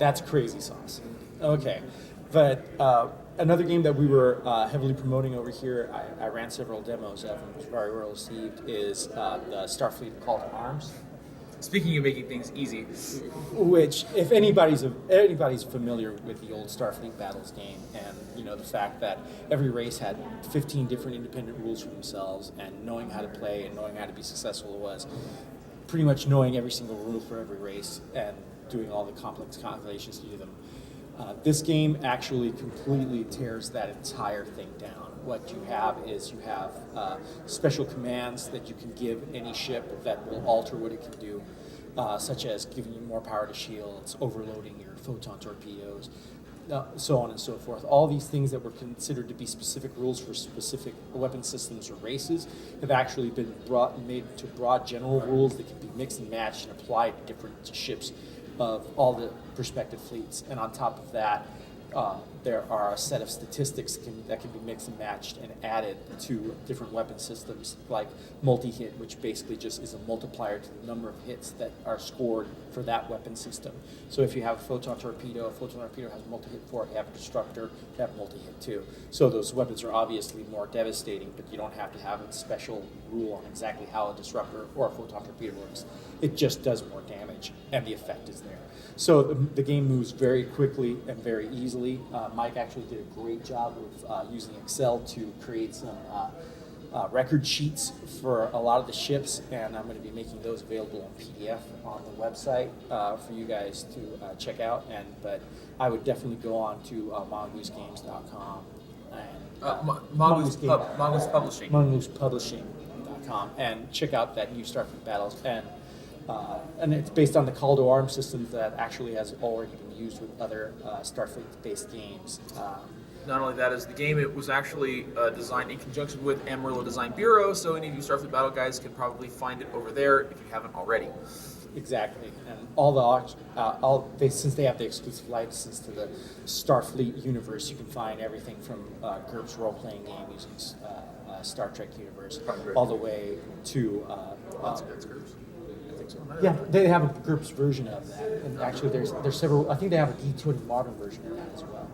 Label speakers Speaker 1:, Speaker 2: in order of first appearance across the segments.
Speaker 1: That's crazy sauce. Okay, but another game that we were heavily promoting over here, I ran several demos of, and was very well received, is the Starfleet Call to Arms.
Speaker 2: Speaking of making things easy,
Speaker 1: Which, if anybody's familiar with the old Starfleet Battles game, and the fact that every race had 15 different independent rules for themselves, and knowing how to play and knowing how to be successful was pretty much knowing every single rule for every race and doing all the complex calculations to do them. This game actually completely tears that entire thing down. What you have is special commands that you can give any ship that will alter what it can do, such as giving you more power to shields, overloading your photon torpedoes, so on and so forth. All these things that were considered to be specific rules for specific weapon systems or races have actually been made to broad general rules that can be mixed and matched and applied to different ships of all the prospective fleets. And on top of that, there are a set of statistics that can be mixed and matched and added to different weapon systems, like multi-hit, which basically just is a multiplier to the number of hits that are scored for that weapon system. So if you have a photon torpedo has multi-hit 4. If you have a disruptor, you have multi-hit 2. So those weapons are obviously more devastating, but you don't have to have a special rule on exactly how a disruptor or a photon torpedo works. It just does more damage, and the effect is there. So the game moves very quickly and very easily. Mike actually did a great job with using Excel to create some record sheets for a lot of the ships, and I'm going to be making those available in PDF on the website for you guys to check out. But I would definitely go on to mongoosegames.com and
Speaker 2: Mongoose Publishing.
Speaker 1: mongoosepublishing.com and check out that new Starfleet Battles. And it's based on the Call to Arms systems that actually has already been used with other Starfleet-based games.
Speaker 2: Not only that, is the game, it was actually designed in conjunction with Amarillo Design Bureau, so any of you Starfleet Battle guys can probably find it over there if you haven't already.
Speaker 1: Exactly, and since they have the exclusive license to the Starfleet universe, you can find everything from GURPS role-playing game using Star Trek universe, all the way to yeah, they have a GURPS version of that, and actually there's several. I think they have a D20 modern version of that as well.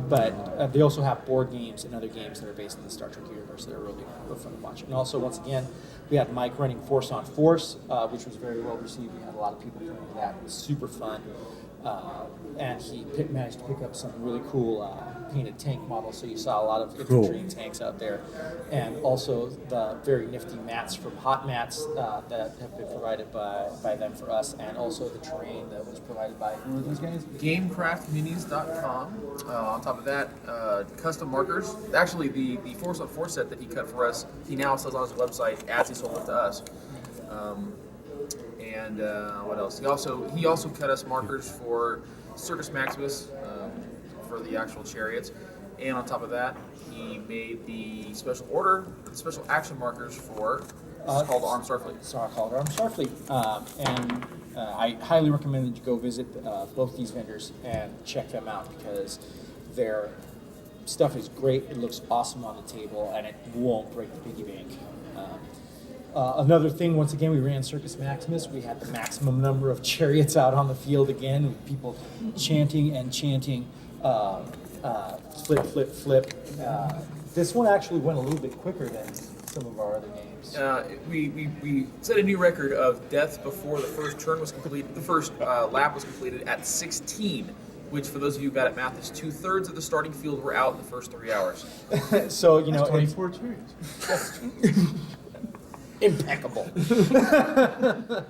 Speaker 1: But they also have board games and other games that are based in the Star Trek universe that are really fun to watch. And also, once again, we had Mike running Force on Force, which was very well received. We had a lot of people playing that. It was super fun. And he managed to pick up some really cool painted tank models, so you saw a lot of infantry and tanks out there. And also the very nifty mats from Hot Mats that have been provided by them for us, and also the terrain that was provided by these guys?
Speaker 2: GameCraftMinis.com. On top of that, custom markers. Actually, the Force on Force set that he cut for us, he now sells on his website as he sold it to us. And what else? He also cut us markers for Circus Maximus for the actual chariots, and on top of that, he made the special action markers for Call to Arms Starfleet.
Speaker 1: Call to Arms Starfleet, and I highly recommend that you go visit both these vendors and check them out, because their stuff is great. It looks awesome on the table, and it won't break the piggy bank. Another thing, once again, we ran Circus Maximus. We had the maximum number of chariots out on the field again, with people chanting and chanting, flip, flip, flip. This one actually went a little bit quicker than some of our other games.
Speaker 2: We set a new record of deaths before the first turn was completed. The first lap was completed at 16, which, for those of you bad at math, is 2/3 of the starting field were out in the first 3 hours.
Speaker 1: So,
Speaker 3: That's 24 chariots.
Speaker 1: Impeccable.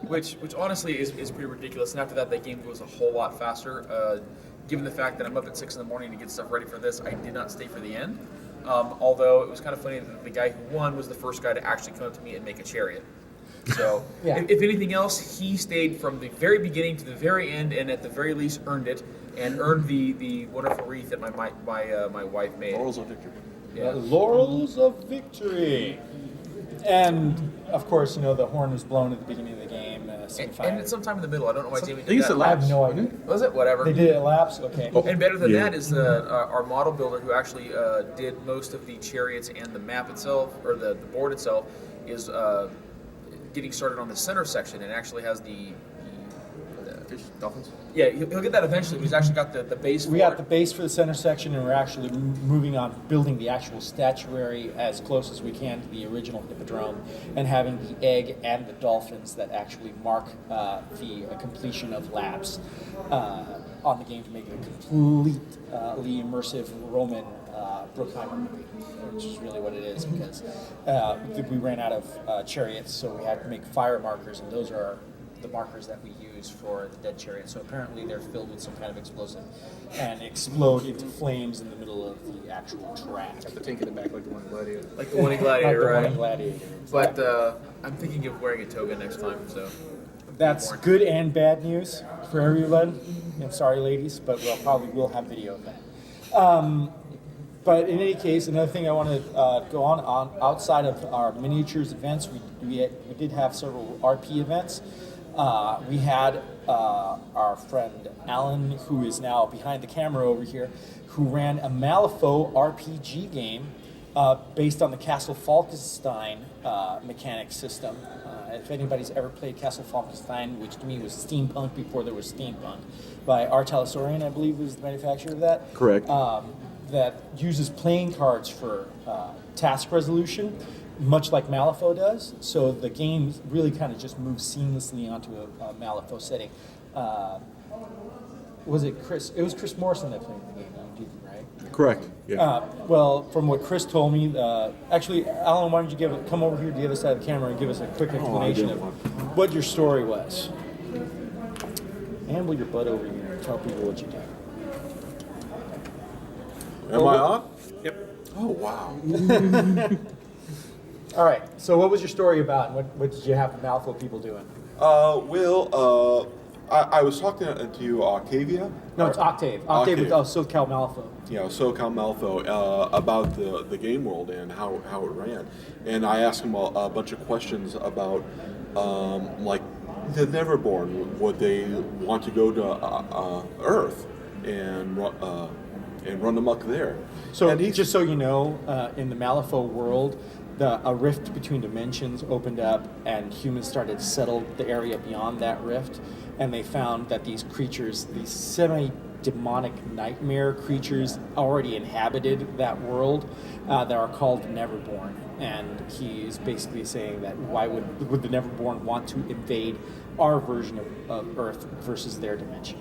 Speaker 2: which honestly is pretty ridiculous. And after that game goes a whole lot faster. Given the fact that I'm up at 6 in the morning to get stuff ready for this, I did not stay for the end. Although it was kind of funny that the guy who won was the first guy to actually come up to me and make a chariot. So
Speaker 1: Yeah.
Speaker 2: if anything else, he stayed from the very beginning to the very end, and at the very least earned it, and earned the wonderful wreath that my wife made.
Speaker 3: Laurels of victory.
Speaker 2: Yeah.
Speaker 1: Laurels of victory. And of course, the horn was blown at the beginning of the game.
Speaker 2: And it's sometime in the middle. I don't know why Jamie
Speaker 3: They used
Speaker 2: did
Speaker 3: to
Speaker 2: that.
Speaker 1: I have no
Speaker 3: laps,
Speaker 1: idea.
Speaker 2: Was it? Whatever.
Speaker 1: They did it laps? Okay.
Speaker 2: And better than
Speaker 3: Yeah.
Speaker 2: that is our model builder, who actually did most of the chariots and the map itself, or the board itself, is getting started on the center section, and actually has the Fish, dolphins. Yeah, he'll get that eventually. He's actually got the base.
Speaker 1: We got the base for the center section, and we're actually moving on building the actual statuary as close as we can to the original Hippodrome, and having the egg and the dolphins that actually mark the completion of laps on the game to make it a completely immersive Roman Bruckheimer movie, which is really what it is, because we ran out of chariots, so we had to make fire markers, and those are the markers that we use for the dead chariot. So apparently they're filled with some kind of explosive and explode into flames in the middle of the actual track.
Speaker 4: Got the tank in the back like the one in Gladiator.
Speaker 2: Like the one in Gladiator,
Speaker 1: Like the
Speaker 2: right?
Speaker 1: one in Gladiator.
Speaker 2: But I'm thinking of wearing a toga next time, so.
Speaker 1: That's good and bad news for everybody. And sorry, ladies, but we'll probably have video of that. But in any case, another thing I want to go on outside of our miniatures events, we did have several RP events. We had our friend Alan, who is now behind the camera over here, who ran a Malifaux RPG game based on the Castle Falkenstein mechanic system. If anybody's ever played Castle Falkenstein, which to me was steampunk before there was steampunk, by Artalisorian, I believe was the manufacturer of that.
Speaker 5: Correct.
Speaker 1: That uses playing cards for task resolution, much like Malifaux does. So the game really kind of just moves seamlessly onto a Malifaux setting. Was it Chris? It was Chris Morrison that played the game. You did, right?
Speaker 5: Correct. Yeah.
Speaker 1: Well, from what Chris told me, actually, Alan, why don't you come over here to the other side of the camera and give us a quick explanation of what your story was. Amble your butt over here and tell people what you do.
Speaker 5: Am I on?
Speaker 4: Yep.
Speaker 5: Oh wow.
Speaker 1: All right. So, what was your story about, and what did you have the Malifaux people doing?
Speaker 5: I was talking to you, Octavia.
Speaker 1: No, it's Octave. Octave with SoCal Malifaux.
Speaker 5: You know, SoCal Malifaux, about the game world and how it ran, and I asked him a bunch of questions about like the Neverborn. Would they want to go to Earth and run amok there?
Speaker 1: So,
Speaker 5: and
Speaker 1: just so you know, in the Malifaux world, a rift between dimensions opened up, and humans started to settle the area beyond that rift, and they found that these creatures, these semi-demonic nightmare creatures, already inhabited that world that are called the Neverborn. And he's basically saying that why would the Neverborn want to invade our version of Earth versus their dimension?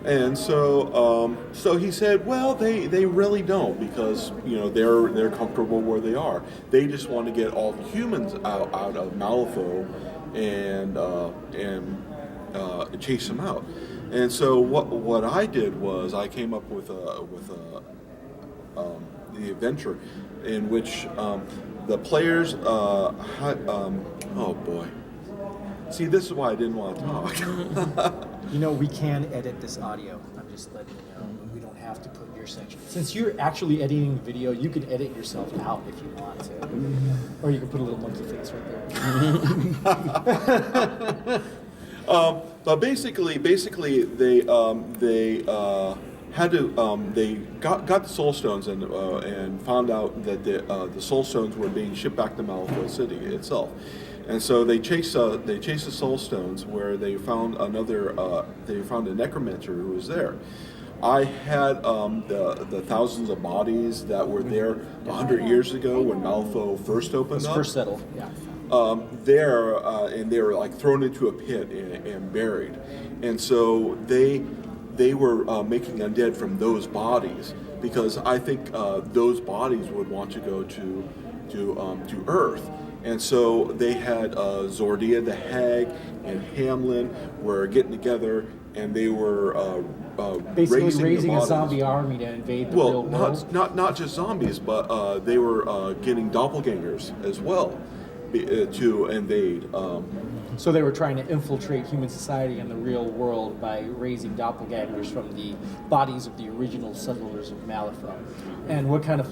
Speaker 5: And so he said, well, they really don't, because they're comfortable where they are. They just want to get all the humans out of Malifaux and chase them out. And so what I did was I came up with the adventure in which the players had oh boy. See, this is why I didn't want to talk.
Speaker 1: We can edit this audio. I'm just letting you know. We don't have to put your section. Since you're actually editing the video, you can edit yourself out if you want to. Or you can put a little monkey face right there.
Speaker 5: But basically, they had to they got the soul stones and found out that the soul stones were being shipped back to Malifaux City itself. And so they chased the soul stones, where they found a necromancer who was there. I had the thousands of bodies that were there 100 years ago when Malifaux first opened up.
Speaker 1: First settled, yeah.
Speaker 5: There, and they were like thrown into a pit and buried. And so they were making undead from those bodies, because I think those bodies would want to go to Earth. And so they had Zordia the Hag and Hamlin were getting together, and they were
Speaker 1: basically raising
Speaker 5: the
Speaker 1: a
Speaker 5: bodies.
Speaker 1: zombie army to invade the real world.
Speaker 5: Not just zombies, but they were getting doppelgangers as well to invade.
Speaker 1: So they were trying to infiltrate human society in the real world by raising doppelgangers from the bodies of the original settlers of Malifaux. And what kind of